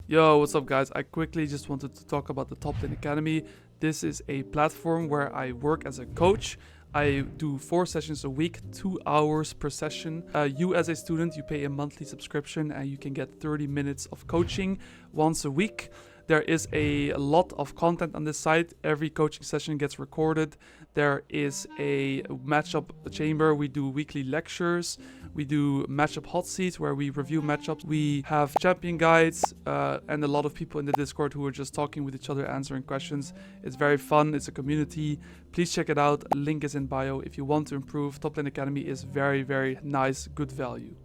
Yo, what's up guys? I quickly just wanted to talk about the Top Lane Academy. This is a platform where I work as a coach. I do 4 sessions a week, 2 hours per session. You as a student, you pay a monthly subscription and you can get 30 minutes of coaching once a week. There is a lot of content on this site. Every coaching session gets recorded. There is a matchup chamber. We do weekly lectures. We do matchup hot seats where we review matchups. We have champion guides and a lot of people in the Discord who are just talking with each other, answering questions. It's very fun. It's a community. Please check it out. Link is in bio. If you want to improve, Top Lane Academy is very, very nice, good value.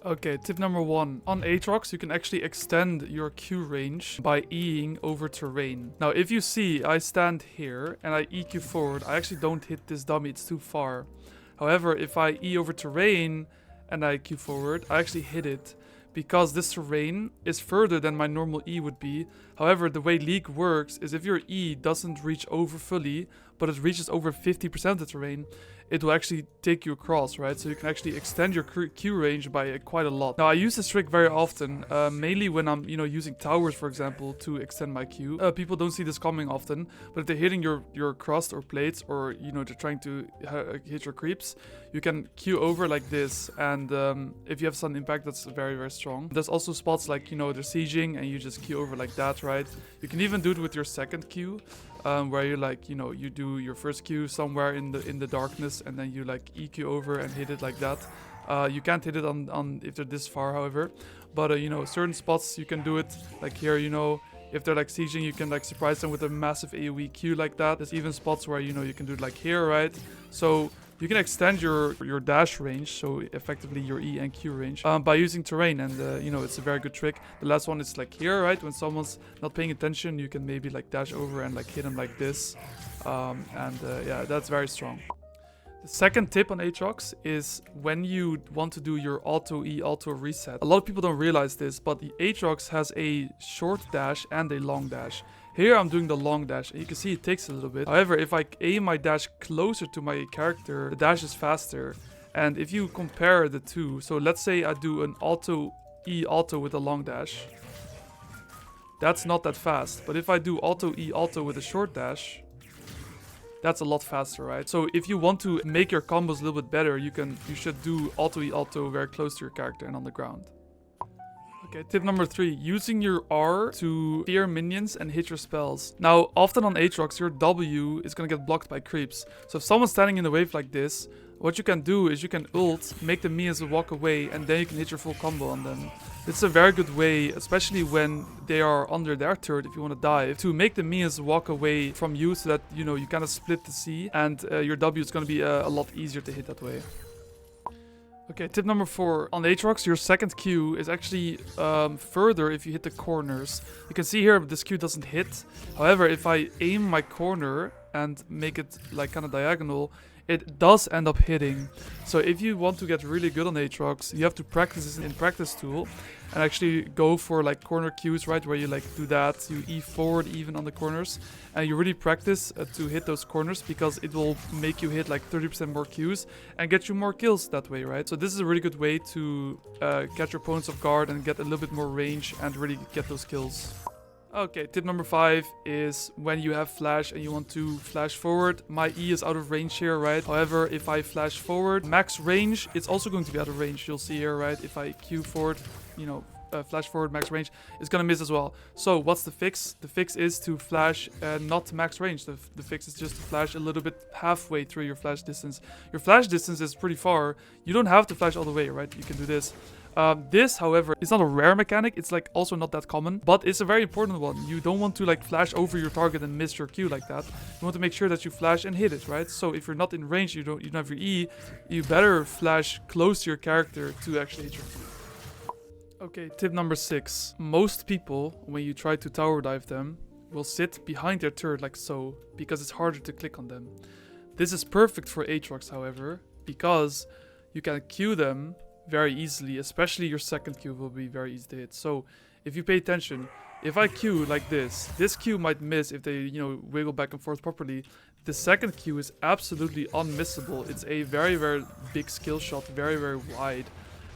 Okay, tip number 1. On Aatrox, you can actually extend your Q range by Eing over terrain. Now, if you see, I stand here and I EQ forward, I actually don't hit this dummy, it's too far. However, if I E over terrain and I Q forward, I actually hit it because this terrain is further than my normal E would be. However, the way League works is if your E doesn't reach over fully, but it reaches over 50% of the terrain, it will actually take you across, right? So you can actually extend your Q range by quite a lot. Now, I use this trick very often, mainly when I'm, using towers, for example, to extend my Q. People don't see this coming often, but if they're hitting your crust or plates, or, they're trying to hit your creeps, you can Q over like this, and if you have sun impact, that's very, very strong. There's also spots like, they're sieging, and you just Q over like that, right? You can even do it with your second Q. Where you you do your first Q somewhere in the darkness, and then you EQ over and hit it like that. You can't hit it on if they're this far, however, but certain spots you can do it like here. If they're sieging, you can surprise them with a massive AoE Q like that. There's even spots where you can do it like here, right? So you can extend your dash range, so effectively your E and Q range, by using terrain, and it's a very good trick. The last one is here, right? When someone's not paying attention, you can maybe dash over and hit them like this, yeah, that's very strong. The second tip on Aatrox is when you want to do your auto E, auto reset. A lot of people don't realize this, but the Aatrox has a short dash and a long dash. Here I'm doing the long dash, and you can see it takes a little bit. However, if I aim my dash closer to my character, the dash is faster. And if you compare the two, so let's say I do an auto E auto with a long dash. That's not that fast. But if I do auto E auto with a short dash, that's a lot faster, right? So if you want to make your combos a little bit better, you should do auto E auto very close to your character and on the ground. Okay, tip number 3, using your R to fear minions and hit your spells. Now, often on Aatrox, your W is gonna get blocked by creeps. So if someone's standing in the wave like this, what you can do is you can ult, make the minions walk away, and then you can hit your full combo on them. It's a very good way, especially when they are under their turret, if you want to dive, to make the minions walk away from you so that, you kind of split the C, and your W is gonna be a lot easier to hit that way. Okay, tip number 4. On Aatrox, your second Q is actually further if you hit the corners. You can see here this Q doesn't hit. However, if I aim my corner and make it kind of diagonal, it does end up hitting. So if you want to get really good on Aatrox, you have to practice this in Practice Tool and actually go for corner Qs, right? Where you do that, you E forward even on the corners, and you really practice to hit those corners, because it will make you hit 30% more Qs and get you more kills that way, right? So this is a really good way to catch your opponents off guard and get a little bit more range and really get those kills. Okay, tip number 5 is when you have flash and you want to flash forward. My E is out of range here, right? However, if I flash forward, max range, it's also going to be out of range. You'll see here, right? If I Q forward, flash forward, max range, it's gonna miss as well. So what's the fix? The fix is to flash not max range. The fix is just to flash a little bit halfway through your flash distance. Your flash distance is pretty far. You don't have to flash all the way, right? You can do this. This, however, is not a rare mechanic. It's also not that common, but it's a very important one. You don't want to flash over your target and miss your Q like that. You want to make sure that you flash and hit it, right? So if you're not in range, you don't have your E, you better flash close to your character to actually hit your Q. Okay, tip number 6. Most people, when you try to tower dive them, will sit behind their turret like so, because it's harder to click on them. This is perfect for Aatrox, however, because you can Q them very easily, especially your second Q will be very easy to hit. So if you pay attention, if I Q like this Q might miss if they, wiggle back and forth properly. The second Q is absolutely unmissable. It's a very, very big skill shot, very, very wide.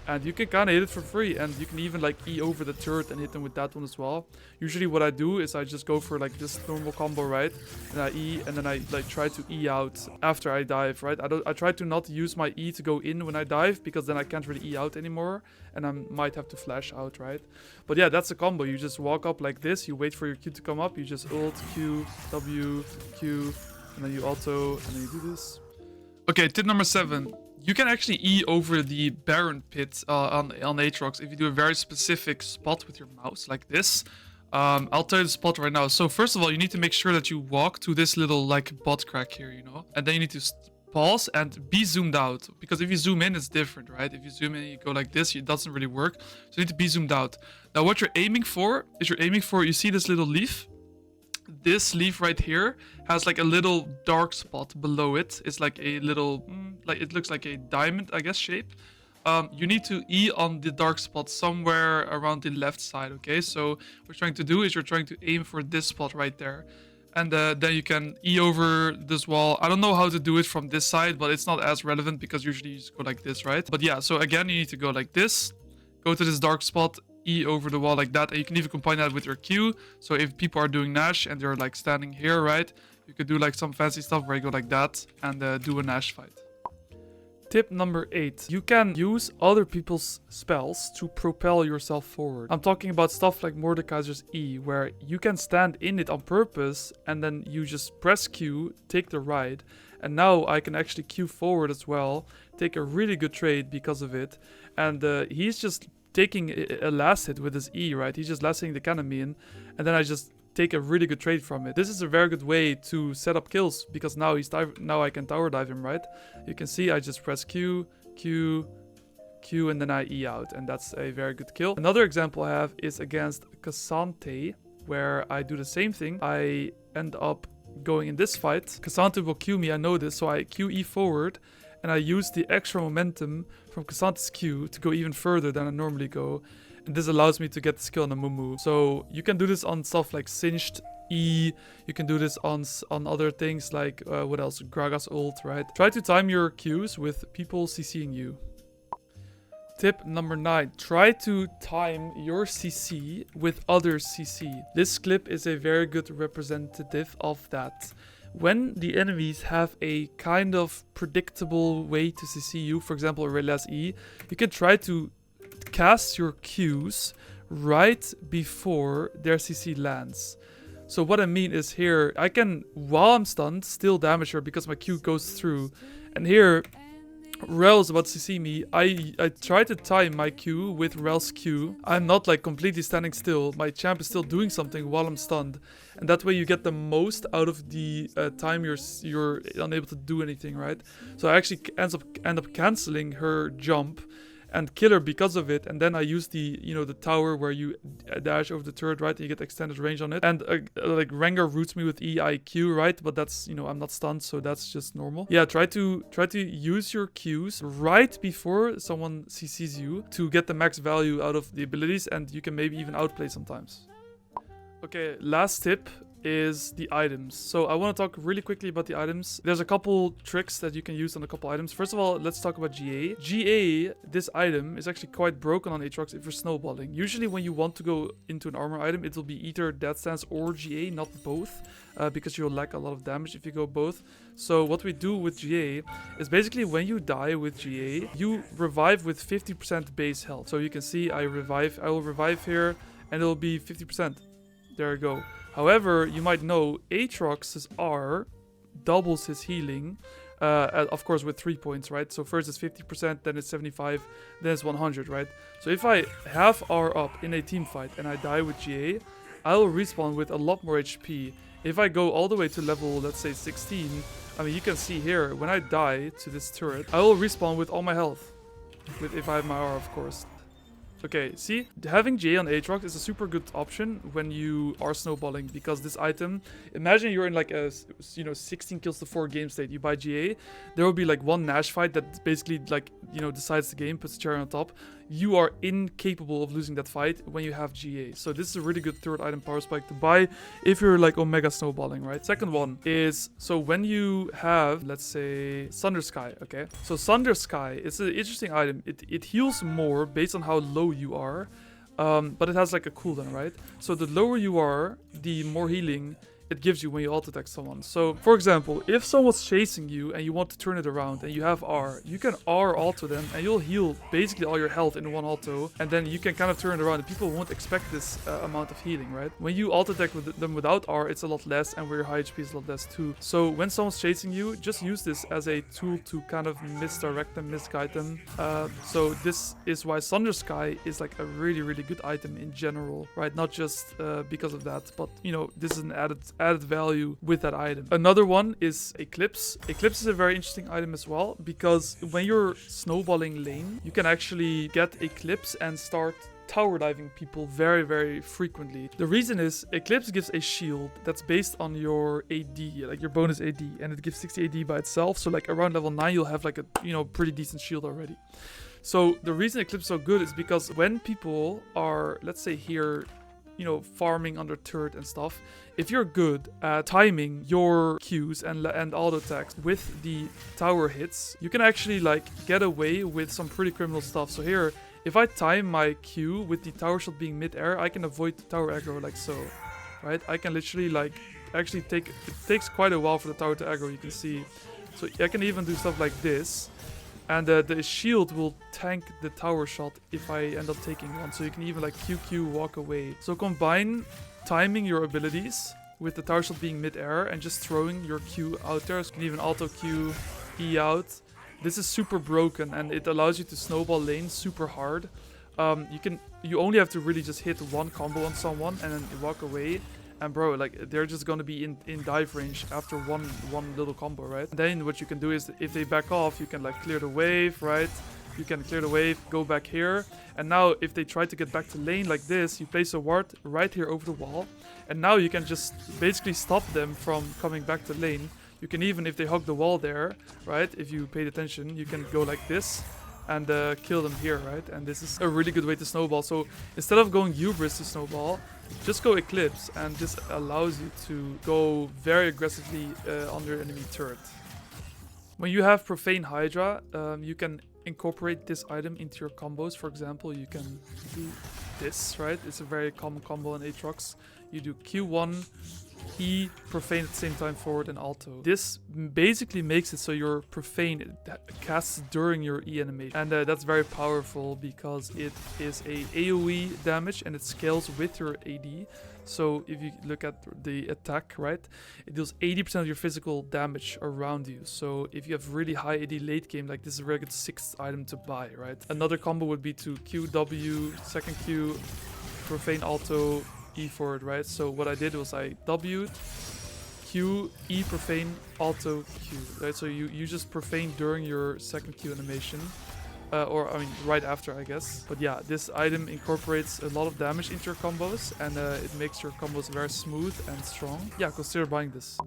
And you can kind of hit it for free, and you can even like E over the turret and hit them with that one as well. Usually what I do is I just go for like this normal combo, right? And I E, and then I like try to E out after I dive, right? I try to not use my E to go in when I dive, because then I can't really E out anymore, and I might have to flash out, right? But yeah, that's a combo. You just walk up like this, you wait for your Q to come up, you just ult, Q, W, Q, and then you auto, and then you do this. Okay, tip number 7. You can actually E over the Baron pit on Aatrox if you do a very specific spot with your mouse, like this. I'll tell you the spot right now. So first of all, you need to make sure that you walk to this little like bot crack here, you know? And then you need to pause and be zoomed out. Because if you zoom in, it's different, right? If you zoom in, you go like this, it doesn't really work. So you need to be zoomed out. Now what you're aiming for is you see this little leaf? This leaf right here has like a little dark spot below it. It's like a little, like it looks like a diamond, I guess, shape. You need to E on the dark spot somewhere around the left side, okay? So what you're trying to do is you're trying to aim for this spot right there. And then you can E over this wall. I don't know how to do it from this side, but it's not as relevant because usually you just go like this, right? But yeah, so again, you need to go like this, go to this dark spot, E over the wall like that, and you can even combine that with your Q. So if people are doing Nash and they're like standing here, right, you could do like some fancy stuff where you go like that and do a Nash fight. Tip number 8. You can use other people's spells to propel yourself forward. I'm talking about stuff like Mordekaiser's E, where you can stand in it on purpose and then you just press Q, take the ride, and now I can actually Q forward as well, take a really good trade because of it. And he's just taking a last hit with his E, right? He's just last hitting the enemy in, and then I just take a really good trade from it. This is a very good way to set up kills, because now now I can tower dive him, right? You can see I just press Q, Q, Q, and then I E out, and that's a very good kill. Another example I have is against Cassante, where I do the same thing. I end up going in this fight. Cassante will Q me, I know this, so I QE forward, and I use the extra momentum from Cassante's Q to go even further than I normally go. And this allows me to get the skill on a Mumu. So you can do this on stuff like Singed E. You can do this on other things like, what else? Graga's ult, right? Try to time your Qs with people CCing you. Tip number 9. Try to time your CC with others' CC. This clip is a very good representative of that. When the enemies have a kind of predictable way to CC you, for example, Relia's E, you can try to cast your Qs right before their CC lands. So what I mean is here, I can, while I'm stunned, still damage her because my Q goes through. And here, Rel's about to CC me. I try to time my Q with Rel's Q. I'm not like completely standing still. My champ is still doing something while I'm stunned. And that way you get the most out of the time you're unable to do anything, right? So I actually end up canceling her jump and kill her because of it. And then I use the, the tower where you dash over the turret, right? And you get extended range on it. And like Rengar roots me with EIQ, right? But that's, I'm not stunned, so that's just normal. Yeah, try to use your Qs right before someone CCs you to get the max value out of the abilities, and you can maybe even outplay sometimes. Okay, last tip is the items. So I want to talk really quickly about the items. There's a couple tricks that you can use on a couple items. First of all, let's talk about GA. GA, this item, is actually quite broken on Aatrox if you're snowballing. Usually when you want to go into an armor item, it will be either Death Stance or GA, not both, because you'll lack a lot of damage if you go both. So what we do with GA is basically when you die with GA, you revive with 50% base health. So you can see I will revive here, and it'll be 50%. There you go. However, you might know Aatrox's R doubles his healing, of course with 3 points, right? So first it's 50%, then it's 75, then it's 100, right? So if I have R up in a team fight and I die with GA, I will respawn with a lot more HP. If I go all the way to level, let's say 16, I mean, you can see here, when I die to this turret, I will respawn with all my health. If I have my R, of course. Okay, see, having GA on Aatrox is a super good option when you are snowballing, because this item, imagine you're in like a 16 kills to 4 game state. You buy GA, there will be like one Nash fight that basically like decides the game, puts the cherry on top. you are incapable of losing that fight when you have GA. So this is a really good third item power spike to buy if you're like Omega snowballing, right? Second one is, so when you have, let's say, Thunder Sky, okay? So Thunder Sky is an interesting item. It heals more based on how low you are, but it has like a cooldown, right? So the lower you are, the more healing it gives you when you alt attack someone. So for example, if someone's chasing you and you want to turn it around and you have R, you can R auto them and you'll heal basically all your health in one auto, and then you can kind of turn it around and people won't expect this amount of healing, right? When you alt attack with them without R, it's a lot less, and where your high HP is a lot less too. So when someone's chasing you, just use this as a tool to kind of misdirect them, misguide them. So this is why Thunder Sky is like a really, really good item in general, right? Not just because of that, but you know, this is an added value with that item. Another one is Eclipse. Eclipse is a very interesting item as well, because when you're snowballing lane, you can actually get Eclipse and start tower diving people very, very frequently. The reason is Eclipse gives a shield that's based on your AD, like your bonus AD, and it gives 60 AD by itself. So like around level 9, you'll have like a, you know, pretty decent shield already. So the reason Eclipse is so good is because when people are, let's say here, you know, farming under turret and stuff, if you're good at timing your Qs and auto attacks with the tower hits, you can actually like get away with some pretty criminal stuff. So here, if I time my Q with the tower shot being mid-air, I can avoid the tower aggro like so, right? I can literally like actually it takes quite a while for the tower to aggro, you can see. So I can even do stuff like this. And the shield will tank the tower shot if I end up taking one. So you can even like QQ walk away. So combine timing your abilities with the tower shot being mid-air and just throwing your Q out there. So you can even auto Q, E out. This is super broken and it allows you to snowball lane super hard. You only have to really just hit one combo on someone and then walk away. And bro, like they're just gonna be in dive range after one little combo, right? And then what you can do is if they back off, you can like clear the wave, right? You can clear the wave, go back here. And now if they try to get back to lane like this, you place a ward right here over the wall. And now you can just basically stop them from coming back to lane. You can even, if they hug the wall there, right? If you paid attention, you can go like this and kill them here, right? And this is a really good way to snowball. So instead of going hubris to snowball, just go Eclipse, and this allows you to go very aggressively on your enemy turret. When you have Profane Hydra, you can incorporate this item into your combos. For example, you can do this, right? It's a very common combo in Aatrox. You do Q1, E, Profane at the same time, forward, and Alto. This basically makes it so your Profane casts during your E animation. And that's very powerful because it is a AoE damage and it scales with your AD. So if you look at the attack, right, it deals 80% of your physical damage around you. So if you have really high AD late game, like this is a very good 6th item to buy, right? Another combo would be to QW, second Q, Profane Alto, E forward, right? So what I did was I W'd, Q, E Profane, Alto, Q, right? So you just Profane during your second Q animation. Or, I mean, right after, I guess. But yeah, this item incorporates a lot of damage into your combos, and it makes your combos very smooth and strong. Yeah, consider buying this.